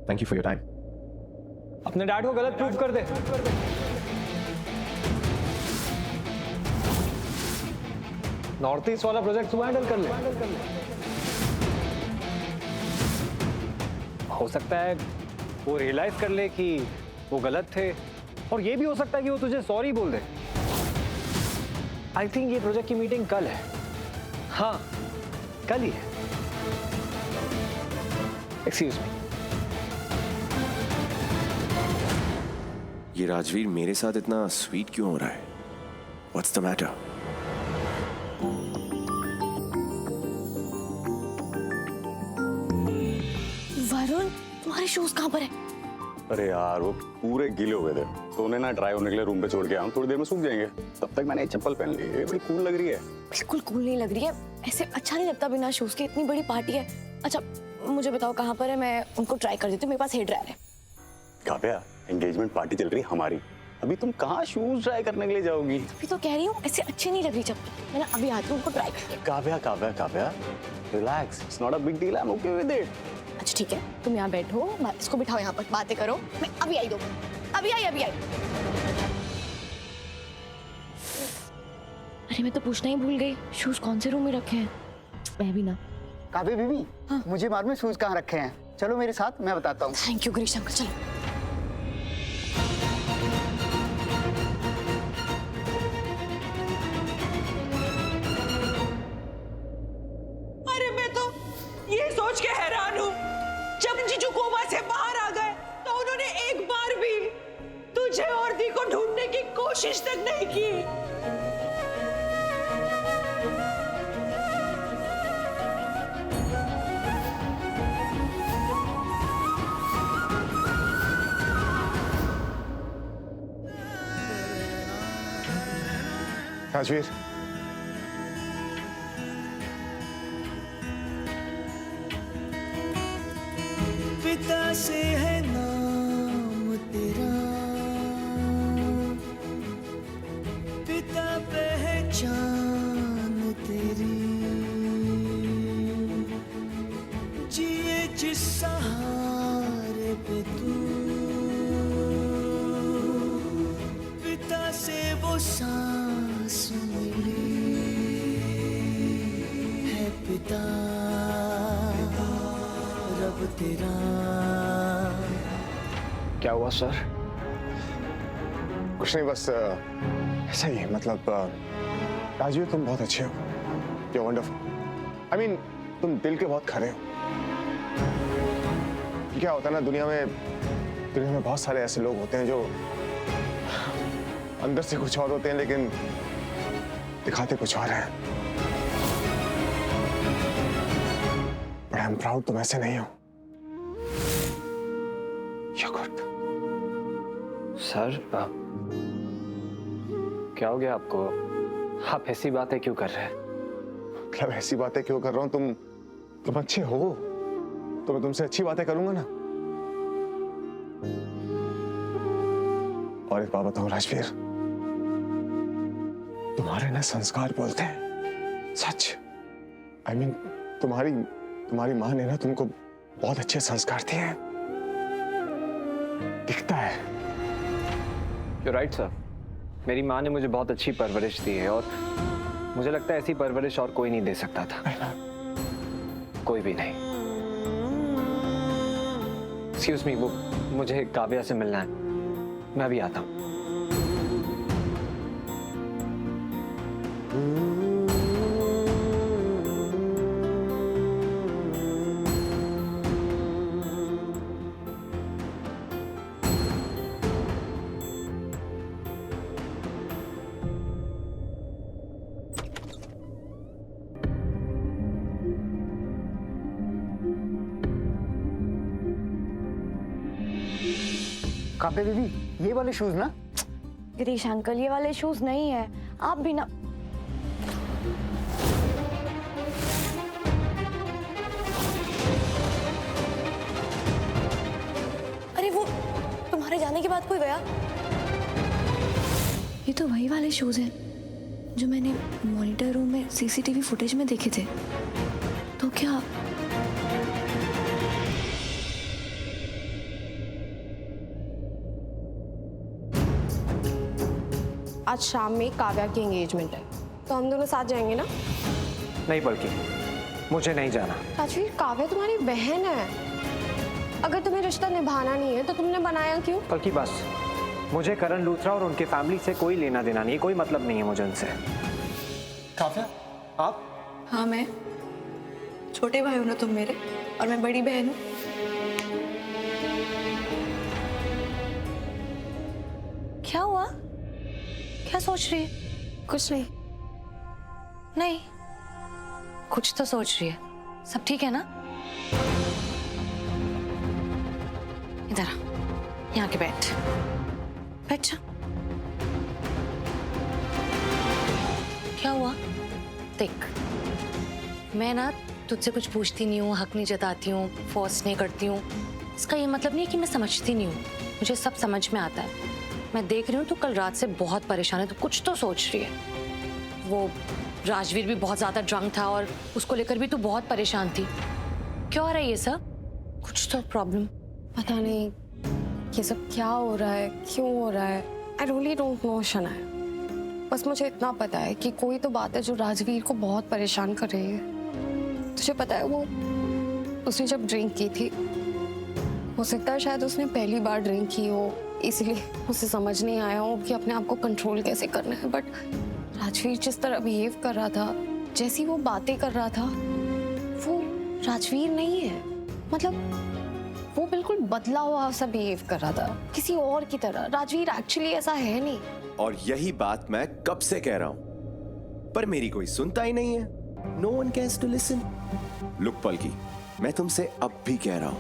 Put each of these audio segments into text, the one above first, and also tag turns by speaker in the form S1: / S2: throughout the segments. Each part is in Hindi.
S1: Thank you for your time.
S2: अपने डैड को गलत प्रूफ कर दे। नॉर्थ ईस्ट वाला प्रोजेक्ट तू हैंडल कर ले। हो सकता है वो रियलाइज कर ले कि वो गलत थे, और ये भी हो सकता है कि वो तुझे सॉरी बोल दे। आई थिंक ये प्रोजेक्ट की मीटिंग कल है। हाँ, कल ही है। Excuse me.
S3: ये राजवीर मेरे साथ इतना स्वीट क्यों हो रहा है? What's the matter?
S4: वरुण, तुम्हारे शूज कहाँ पर है?
S5: अरे यार वो पूरे गीले हो गए थे, तो उन्हें ना ड्राई होने के लिए रूम पे छोड़ के आया हूँ। थोड़ी देर में सूख जाएंगे। तब तक मैंने एक चप्पल पहन ली। ये बड़ी कूल लग रही है।
S4: बिल्कुल कूल नहीं लग रही है, ऐसे अच्छा नहीं लगता बिना शूज के। इतनी बड़ी पार्टी है। अच्छा मुझे बताओ कहाँ पर है, मैं उनको ट्राई कर देती हूँ। मेरे पास हेयर ड्रायर है।
S5: काव्या, एंगेजमेंट पार्टी चल रही है हमारी, अभी तुम कहाँ शूज ट्राई करने के लिए जाओगी?
S4: अभी तो कह रही हूँ ऐसे अच्छी नहीं लग रही चप्पल। मैं ना अभी आती हूँ उनको ट्राई करके।
S5: Kavya Kavya Kavya, relax, it's not a big deal, I am okay with it.
S4: अच्छा ठीक है, तुम यहाँ बैठो, इसको बिठाओ यहाँ पर, बातें करो। मैं अभी आई, दो अभी आई। अरे मैं तो पूछना ही भूल गई, शूज कौन से रूम में रखे हैं। मैं भी ना।
S6: काव्या बीवी,
S4: हाँ?
S6: मुझे मालूम है शूज कहाँ रखे हैं। चलो मेरे साथ, मैं बताता हूँ।
S4: थैंक यू गिरीश अंकल, चलो।
S7: अरे मैं तो ये सोच के हैरान हूँ, जब जीजू कोमा से बाहर आ गए तो उन्होंने एक बार भी तुझे और दी को ढूंढने की कोशिश तक नहीं की।
S8: राजवीर,
S9: पिता से है नाम तेरा, पिता पहचान तेरी, जिए जिस सहारे पे तू, पिता से वो सांस मिली है पिता रब तेरा।
S2: क्या हुआ सर?
S8: कुछ नहीं, बस ऐसा ही है। मतलब राजवीर, तुम बहुत अच्छे हो, यू वंडरफुल। आई मीन तुम दिल के बहुत खरे हो। क्या होता है ना, दुनिया में बहुत सारे ऐसे लोग होते हैं जो अंदर से कुछ और होते हैं लेकिन दिखाते कुछ और हैं। बट आई एम प्राउड, तुम ऐसे नहीं हो। You're good.
S2: सर क्या हो गया आपको? आप ऐसी बातें क्यों कर रहे हैं?
S8: मतलब ऐसी बातें क्यों कर रहा हूं? तुम अच्छे हो, तो मैं तुमसे अच्छी बातें करूंगा ना। और एक बात बताऊं राजवीर, तुम्हारे ना संस्कार बोलते हैं सच। आई मीन तुम्हारी माँ ने ना तुमको बहुत अच्छे संस्कार दिए हैं, दिखता है।
S2: You're right सर, मेरी माँ ने मुझे बहुत अच्छी परवरिश दी है, और मुझे लगता है ऐसी परवरिश और कोई नहीं दे सकता था। कोई भी नहीं। Excuse me, वो मुझे काव्या से मिलना है, मैं अभी आता हूँ।
S6: काव्या बीवी, ये वाले शूज ना?
S4: गिरीश अंकल, ये वाले शूज नहीं है। आप भी ना। अरे वो तुम्हारे जाने के बाद कोई गया? ये तो वही वाले शूज हैं जो मैंने मॉनिटर रूम में सीसीटीवी फुटेज में देखे थे। तो क्या
S1: आज शाम में काव्या की एंगेजमेंट है, तो हम दोनों साथ जाएंगे ना?
S2: नहीं बल्कि मुझे नहीं जाना।
S1: राजवीर, काव्या तुम्हारी बहन है। अगर तुम्हें रिश्ता निभाना नहीं है तो तुमने बनाया क्यों?
S2: बल्कि बस, मुझे करण लूथरा और उनके फैमिली से कोई लेना देना नहीं, कोई मतलब नहीं है मुझे उनसे।
S8: काव्या, आप?
S4: हाँ, मैं छोटे भाई हो ना तुम मेरे, और मैं बड़ी बहन हूँ। क्या हुआ? क्या सोच रही है?
S1: कुछ नहीं।
S4: नहीं, कुछ तो सोच रही है। सब ठीक है ना? इधर आ, यहाँ के बैठ जा। क्या हुआ? देख, मैं ना तुझसे कुछ पूछती नहीं हूँ, हक नहीं जताती हूँ, फोर्स नहीं करती हूँ। इसका ये मतलब नहीं है कि मैं समझती नहीं हूँ, मुझे सब समझ में आता है। मैं देख रही हूँ तू कल रात से बहुत परेशान है, तो कुछ तो सोच रही है। वो राजवीर भी बहुत ज्यादा ड्रंक था और उसको लेकर भी तू बहुत परेशान थी। क्यों हो रहा है ये सब? कुछ तो प्रॉब्लम।
S1: पता नहीं ये सब क्या हो रहा है, क्यों हो रहा है। I really don't know Shanaya. बस मुझे इतना पता है कि कोई तो बात है जो राजवीर को बहुत परेशान कर रही है। तुझे पता है, वो उसने जब ड्रिंक की थी, हो सकता है शायद उसने पहली बार ड्रिंक की हो, इसलिए उसे समझ नहीं आया हो कि अपने आप को कंट्रोल कैसे करना है। बट राजवीर जिस तरह बिहेव कर रहा था, जैसी वो बातें कर रहा था, वो राजवीर नहीं है। मतलब वो बिल्कुल बदला हुआ सा बिहेव कर रहा था, किसी और की तरह। राजवीर एक्चुअली ऐसा है नहीं।
S3: और यही बात मैं कब से कह रहा हूं, पर मेरी कोई सुनता ही नहीं है। No one cares to listen. Look Palki, मैं तुमसे अब भी कह रहा हूं,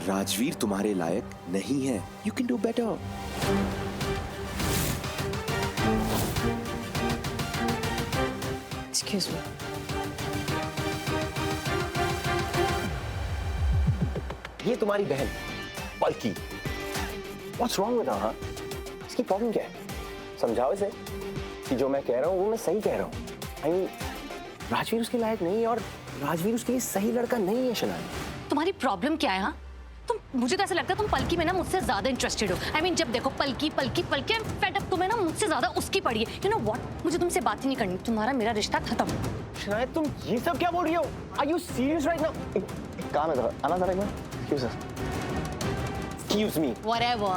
S3: राजवीर तुम्हारे लायक नहीं है। You can do better.
S1: Excuse me.
S3: ये तुम्हारी बहन पलकी, What's wrong with her, हाँ? इसकी प्रॉब्लम क्या है? समझाओ इसे कि जो मैं कह रहा हूँ वो मैं सही कह रहा हूँ। I mean, राजवीर उसके लायक नहीं है और राजवीर उसके लिए सही लड़का नहीं है। शनाया,
S4: तुम्हारी प्रॉब्लम क्या है? हाँ, मुझे तो ऐसा लगता है तुम पलकी में ना मुझसे ज्यादा इंटरेस्टेड हो। आई मीन, जब देखो पलकी पलकी पलकी, फेड अप। तुम्हें ना मुझसे ज्यादा उसकी पड़ी है। यू नो व्हाट, मुझे तुमसे बात ही नहीं करनी। तुम्हारा मेरा रिश्ता खत्म।
S3: शनाया, तुम ये सब क्या बोल रही हो? Are you serious right now? एक काम है, जरा आना जरा एक बार। Excuse me.
S4: Whatever.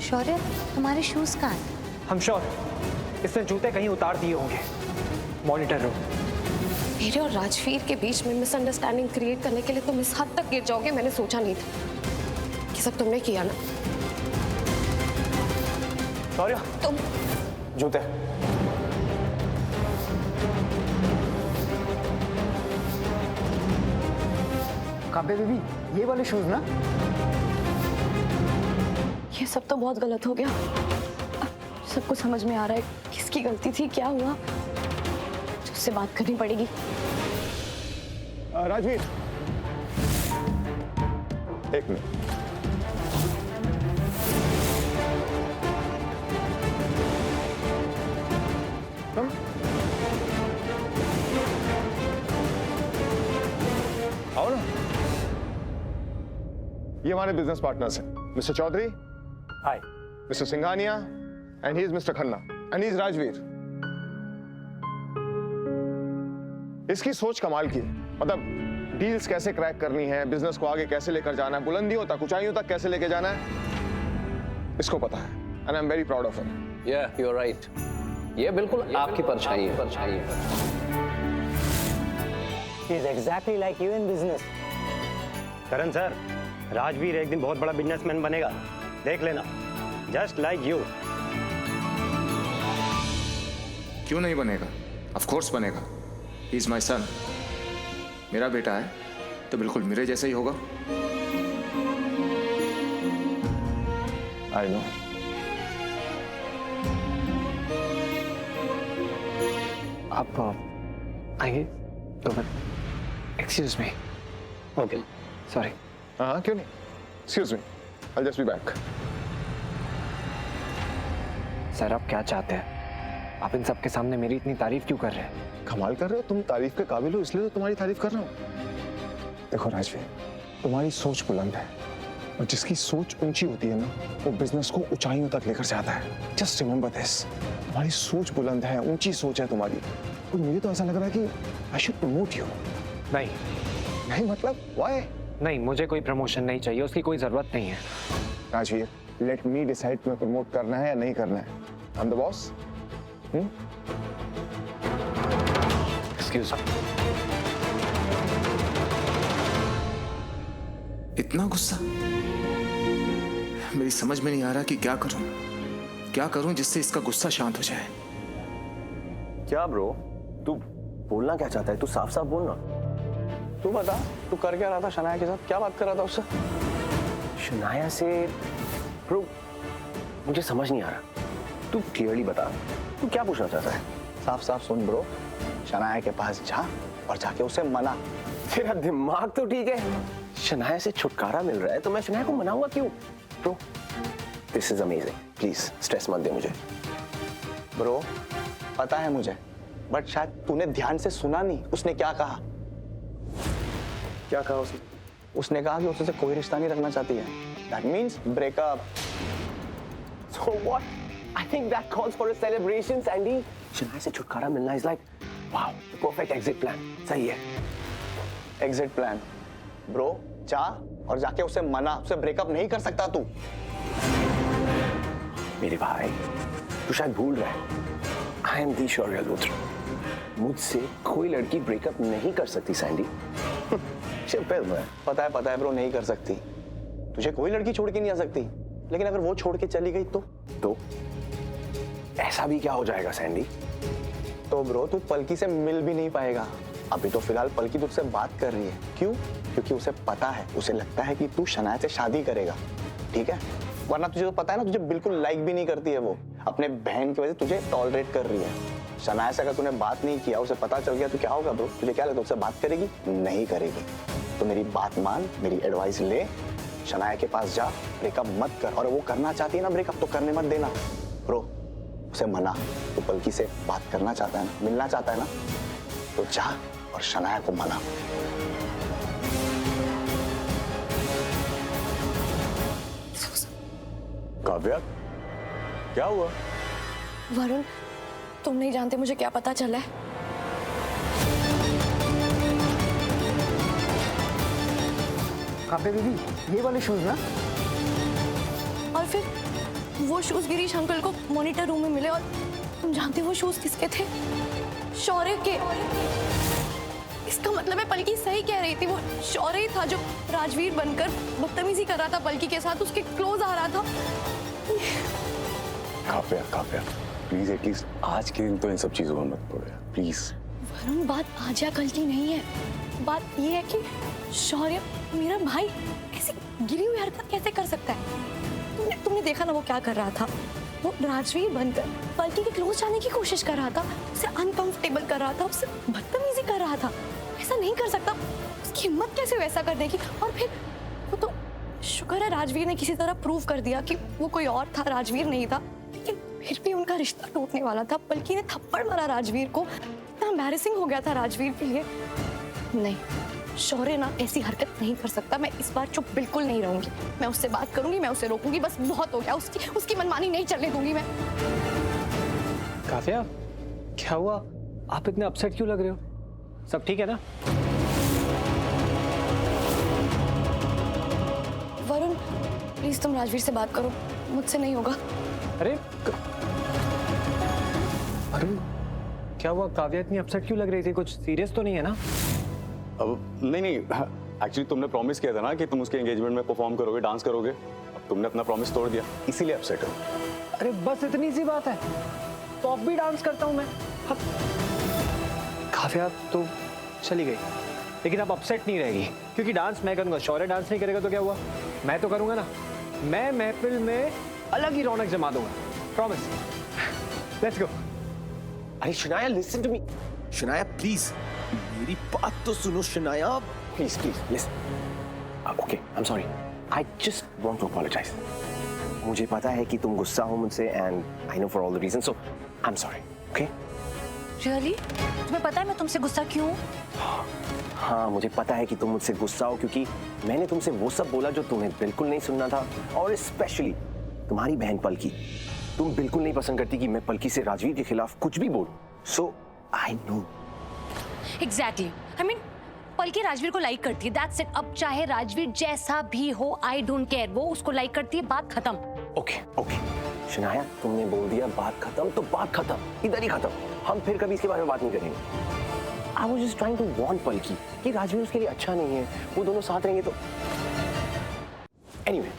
S4: शौर्य, तुम्हारे शूज कहाँ हैं?
S2: हम श्योर इसने जूते कहीं उतार दिए होंगे मॉनिटर रूम।
S1: मेरे और राजवीर के बीच में मिसअंडरस्टैंडिंग क्रिएट करने के लिए तुम इस हद तक गिर जाओगे, मैंने सोचा नहीं था। ये सब तुमने किया ना?
S2: सॉरी,
S1: तुम
S2: जूते।
S6: काव्या बेबी, ये वाले शूज ना?
S4: ये सब तो बहुत गलत हो गया। सब कुछ समझ में आ रहा है किसकी गलती थी, क्या हुआ। उससे बात करनी पड़ेगी।
S8: राजवीर, एक मिनट। आओ ना। ये हमारे बिजनेस पार्टनर्स हैं, mister Chaudhary,
S2: hi,
S8: mister Singhania, and he is mister Khanna, and he is Rajveer. इसकी सोच कमाल की है। मतलब डील्स कैसे क्रैक करनी है, बिजनेस को आगे कैसे लेकर जाना है, बुलंदियों तक, ऊंचाइयों तक कैसे लेके जाना है, इसको पता है। And I am very proud of him.
S10: Yeah, you're right. ये बिल्कुल आपकी परछाई है।
S11: He is exactly like you in business. Karan sir, Rajveer एक दिन बहुत बड़ा बिजनेसमैन बनेगा, देख लेना। Just like you.
S8: क्यों नहीं बनेगा? ऑफ कोर्स बनेगा। ही इज माई सन। मेरा बेटा है तो बिल्कुल मेरे जैसा ही होगा। I know.
S2: आप आइए 2 minute. Excuse me. Okay, sorry.
S8: हाँ, क्यों नहीं? Excuse me, I just be back.
S2: Sir, आप क्या चाहते हैं? आप इन सबके सामने मेरी इतनी तारीफ क्यों कर रहे हैं?
S8: कमाल कर रहे हो तुम, तारीफ के काबिल हो इसलिए तो तुम्हारी तारीफ कर रहा हूँ। देखो राजवीर, तुम्हारी सोच बुलंद है और जिसकी सोच ऊंची होती है ना, वो बिजनेस को ऊंचाइयों तक लेकर जाता है। Just remember this. तुम्हारी सोच बुलंद है, ऊंची सोच है तुम्हारी, और मुझे तो ऐसा लग रहा है कि आई शुड प्रमोट यू।
S2: नहीं
S8: नहीं मतलब व्हाई?
S2: नहीं, मुझे कोई प्रमोशन नहीं चाहिए, उसकी कोई जरूरत नहीं है।
S8: राजवीर, लेट मी डिसाइड तुम्हें प्रमोट करना है या नहीं करना है। I am the boss.
S3: Excuse.
S12: इतना गुस्सा, मेरी समझ में नहीं आ रहा कि क्या करूं जिससे इसका गुस्सा शांत हो जाए।
S3: क्या ब्रो, तू बोलना क्या चाहता है? तू साफ साफ बोलना। तू बता, तू कर क्या रहा था शनाया के साथ? क्या बात कर रहा था उससे? शनाया से? ब्रो, मुझे समझ नहीं आ रहा। तू क्लियरली बता, तू क्या पूछना चाहता है?
S6: साफ साफ सुन ब्रो, शनाया के पास जा और जाके उसे मना।
S3: तेरा दिमाग तो ठीक है, शनाया से छुटकारा मिल रहा है तो मैं शनाया को मनाऊंगा क्यों? Bro, this is amazing, please stress मत दे मुझे।
S6: ब्रो, पता है मुझे, बट शायद तूने ध्यान से सुना नहीं। उसने क्या कहा?
S3: क्या कहा उसने?
S6: उसने कहा कि उससे कोई रिश्ता नहीं रखना चाहती है। That means breakup.
S3: So what? I think that calls for a celebration, Sandy. Shanaya से छुटकारा मिलना is like, wow, perfect exit plan. सही है।
S6: Exit plan? ब्रो, जा और जाके उसे मना। उसे ब्रेकअप नहीं कर सकता तू।
S3: मेरे भाई, तू शायद भूल रहा है। I am the Shaurya Luthra. मुझसे कोई लड़की ब्रेकअप नहीं कर सकती सैंडी।
S6: पता है ब्रो, नहीं कर सकती। तुझे कोई लड़की छोड़ के नहीं आ सकती, लेकिन अगर वो छोड़ के चली गई तो
S3: ऐसा भी क्या हो जाएगा सैंडी?
S6: तो ब्रो, तू पलकी से मिल भी नहीं पाएगा। अभी तो फिलहाल पलकी तुझसे बात कर रही है। क्यों? क्योंकि उसे पता है, उसे लगता है कि तू शनाया से शादी करेगा, ठीक है? वरना तुझे तो पता है ना, तुझे बिल्कुल लाइक भी नहीं करती है वो। अपने बहन की वजह से तुझे टॉलरेट कर रही है। शनाया से अगर तूने बात नहीं किया, उसे पता चल गया तो क्या होगा ब्रो? तुझे क्या लगता है, उससे बात करेगी? नहीं करेगी। तो मेरी बात मान, मेरी एडवाइस ले, शनाया के पास जा, ब्रेकअप मत कर। और वो करना चाहती है ना ब्रेकअप, तो करने मत देना ब्रो। उसे मना। तो पलकी से बात करना चाहता है ना, मिलना चाहता है ना, तो जा और शनाया को मना।
S5: काव्या, क्या हुआ?
S1: वरुण, तुम नहीं जानते मुझे क्या पता चला है।
S6: काव्या बेबी, ये वाले शूज ना?
S1: और फिर वो शूज गिरीश अंकल को मॉनिटर रूम में मिले, और तुम जानते वो शूज किसके थे? शौर्य के। इसका मतलब है पलकी सही कह रही थी, वो शौर्य ही था जो राजवीर बनकर बदतमीजी कर रहा था पलकी के साथ, उसके क्लोज आ रहा था।
S5: काव्या, प्लीज एटलीस्ट आज के दिन तो इन सब चीजों में मत पड़ो यार, प्लीज।
S1: वरुण, बात आज या कल की नहीं है। बात ये है कि शौर्य मेरा भाई ऐसी गिरी हुई हरकत कैसे कर सकता है? तुमने देखा ना वो क्या कर रहा था? वो राजवीर बनकर पलकी के क्लोज जाने की कोशिश कर रहा था, उसे अनकंफर्टेबल कर रहा था, उससे बदतमीजी कर रहा था। ऐसा नहीं कर सकता, उसकी हिम्मत कैसे वैसा कर देगी? और फिर वो तो शुक्र है राजवीर ने किसी तरह प्रूव कर दिया कि वो कोई और था, राजवीर नहीं था। लेकिन फिर भी उनका रिश्ता टूटने वाला था। पलकी ने थप्पड़ मारा राजवीर को, इतना एम्बैरेसिंग हो गया था राजवीर के लिए। नहीं, शौर्य ना ऐसी हरकत नहीं कर सकता। मैं इस बार चुप बिल्कुल नहीं रहूंगी। मैं उससे बात करूंगी, मैं उसे रोकूंगी। बस बहुत हो गया, उसकी मनमानी नहीं चलने दूंगी मैं।
S2: काव्या, क्या हुआ? आप इतने अपसेट क्यों लग रहे हो? सब ठीक है ना?
S1: वरुण, प्लीज तुम राजवीर से बात करो, मुझसे नहीं होगा।
S2: अरे क्या हुआ? काव्या इतनी अपसेट क्यों लग रही थी? कुछ सीरियस तो नहीं है ना?
S5: अब नहीं, एक्चुअली तुमने प्रॉमिस किया था ना कि तुम उसके एंगेजमेंट में परफॉर्म करोगे, डांस करोगे। अब तुमने अपना प्रॉमिस तोड़ दिया, इसीलिए अपसेट हो।
S2: अरे बस इतनी सी बात है, तो अब भी डांस करता हूं मैं। काव्या तो चली गई, लेकिन अब अपसेट नहीं रहेगी, क्योंकि डांस मैं करूंगा। शौर्य डांस नहीं करेगा तो क्या हुआ? मैं तो करूंगा ना। मैं महफिल में अलग ही रौनक जमा दूंगा, प्रॉमिस। Let's go.
S3: अरे Shanaya, listen to me.
S12: Shanaya please, मेरी बात तो सुनो Shanaya.
S3: Please listen. Okay, I am sorry. I just want to apologise. मुझे पता है कि तुम गुस्सा हो मुझसे, and I know for all the reason, so I am sorry. Okay?
S4: Really? तुम्हें पता है मैं तुमसे गुस्सा क्यों हूँ?
S3: हाँ, मुझे पता है कि तुम मुझसे गुस्सा हो क्योंकि मैंने तुमसे वो सब बोला जो तुम्हें बिल्कुल नहीं सुनना था, और स्पेशली तुम्हारी बहन पलकी। तुम बिल्कुल नहीं पसंद करती कि मैं पलकी से राजवीर के खिलाफ कुछ भी बोलूं। So I know.
S4: Exactly, I mean Palki Rajveer को लाइक करती है, दैट्स इट। अब चाहे राजवीर जैसा भी हो, आई डोंट केयर, वो उसको लाइक करती है, बात खत्म।
S3: ओके ओके शनाया, तुमने बोल दिया बात खत्म तो बात खत्म, इधर ही खत्म। हम फिर कभी इसके बारे में बात नहीं करेंगे। I was just trying to warn पलकी कि राजवीर उसके लिए अच्छा नहीं है, वो दोनों साथ रहेंगे तो। Anyway,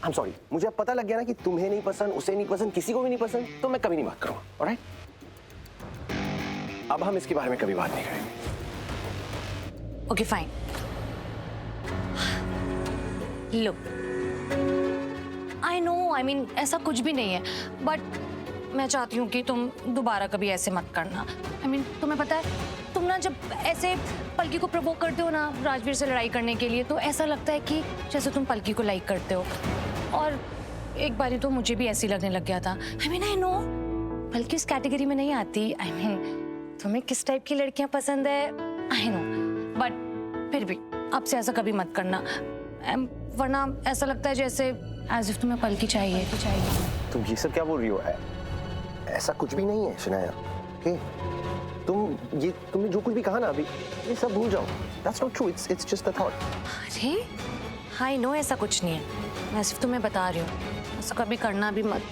S3: I'm sorry, मुझे अब पता लग गया ना कि तुम्हें नहीं पसंद, उसे नहीं पसंद, किसी को भी नहीं पसंद, तो मैं कभी नहीं बात करूंगा, alright? अब हम इसके बारे में कभी बात नहीं करेंगे।
S4: Okay fine. Low, I know, I mean ऐसा कुछ भी नहीं है, बट मैं चाहती हूँ कि तुम दोबारा कभी ऐसे मत करना। आई मीन तुम्हें पता है, तुम ना जब ऐसे पलकी को प्रवोक करते हो ना राजवीर से लड़ाई करने के लिए, तो ऐसा लगता है कि जैसे तुम पलकी को लाइक करते हो। और एक बारी तो मुझे भी ऐसी लगने लग गया था। आई मीन आई नो पलकी उस कैटेगरी में नहीं आती। आई मीन तुम्हें किस टाइप की लड़कियां पसंद है आई नो, बट फिर भी अब से ऐसा कभी मत करना, वरना ऐसा लगता है जैसे एज इफ तुम्हें पलकी चाहिए।
S3: तुम ये सब क्या बोल रही हो? ऐसा कुछ भी नहीं है शनाया। ओके, तुमने जो कुछ भी कहा ना अभी, ये सब भूल जाओ। That's not true. It's just a thought.
S4: अरे आई नो ऐसा कुछ नहीं है, मैं सिर्फ तुम्हें बता रही हूँ, ऐसा कभी करना भी मत।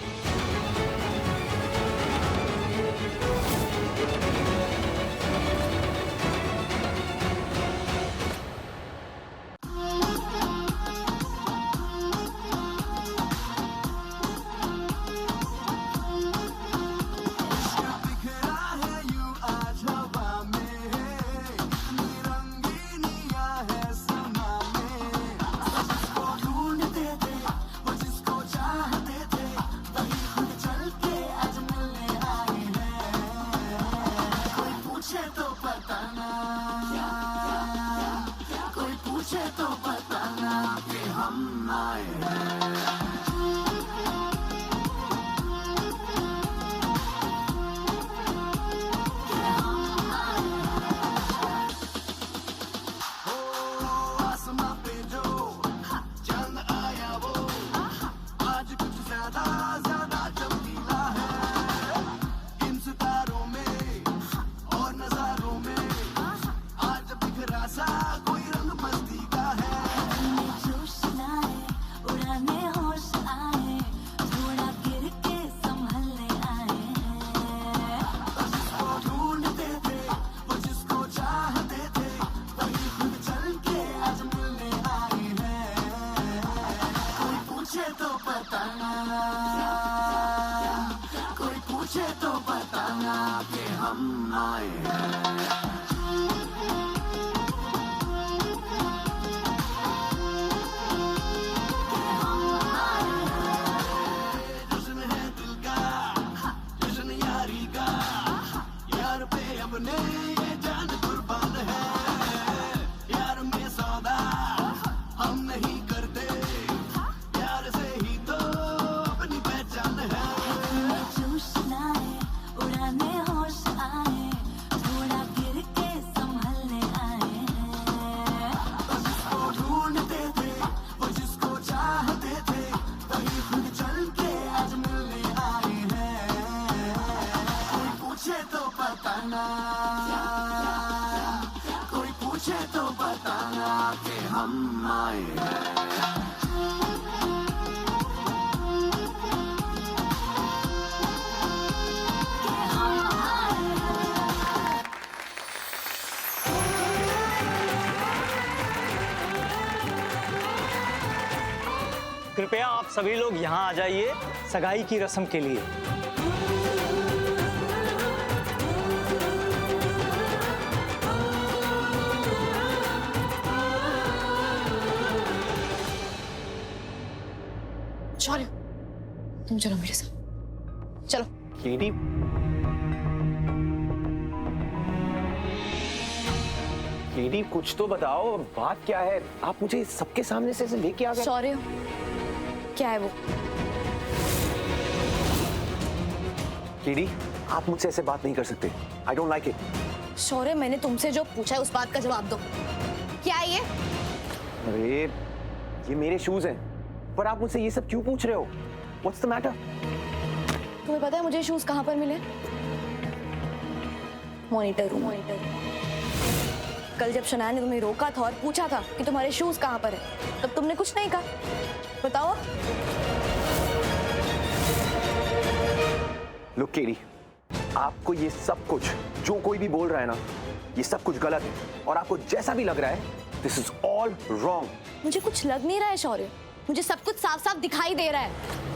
S10: कृपया आप सभी लोग यहाँ आ जाइए सगाई की रस्म के लिए।
S1: चलो तुम चलो मेरे साथ, चलो।
S3: केटी, केटी कुछ तो बताओ, बात क्या है? आप मुझे सबके सामने से लेके आ गए।
S1: सॉरी, क्या है वो?
S3: केटी, आप मुझसे ऐसे बात नहीं कर सकते। I don't like it.
S4: Shaurya, मैंने तुमसे जो पूछा है उस बात का जवाब दो। क्या है ये?
S3: अरे ये मेरे शूज हैं, पर आप मुझसे ये सब क्यों पूछ रहे हो? What's the matter?
S4: तुम्हें पता है मुझे शूज कहाँ पर मिले? Monitor room. कल जब शनाया ने तुम्हें रोका था और पूछा था कि तुम्हारे शूज कहाँ पर है, तब तुमने कुछ नहीं कहा। बताओ।
S3: लुक केरी, आपको ये सब कुछ जो कोई भी बोल रहा है ना, ये सब कुछ गलत है, और आपको जैसा भी लग रहा है, दिस इज ऑल रॉन्ग।
S4: मुझे कुछ लग नहीं रहा है शौर्य, मुझे सब कुछ साफ साफ दिखाई दे रहा है।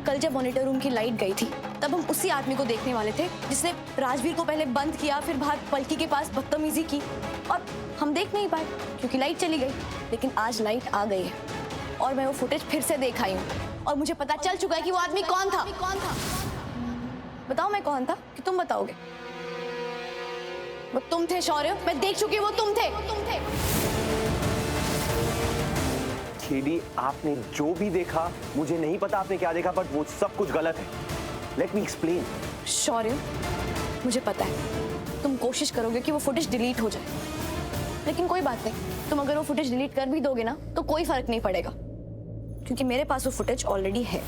S4: कल जब मॉनिटर रूम की लाइट गई थी, तब हम उसी आदमी को देखने वाले थे जिसने राजवीर को पहले बंद किया, फिर बाहर पलकी के पास बदतमीजी की, और हम देख नहीं पाए क्योंकि लाइट चली गई। लेकिन आज लाइट आ गई है और मैं वो फुटेज फिर से देख आई हूँ, और मुझे पता चल चुका है कि वो आदमी कौन था। बताओ मैं कौन था कि तुम बताओगे? वो तुम थे शौर्य, मैं देख चुकी हूँ, वो तुम थे।
S3: केडी, आपने जो भी देखा, मुझे नहीं पता आपने क्या देखा, बट वो सब कुछ गलत है। Let me explain.
S4: शौर्य, मुझे पता है तुम कोशिश करोगे कि वो फुटेज डिलीट हो जाए, लेकिन कोई बात नहीं, तुम अगर वो फुटेज डिलीट कर भी दोगे ना तो कोई फर्क नहीं पड़ेगा, क्योंकि मेरे पास वो फुटेज ऑलरेडी है।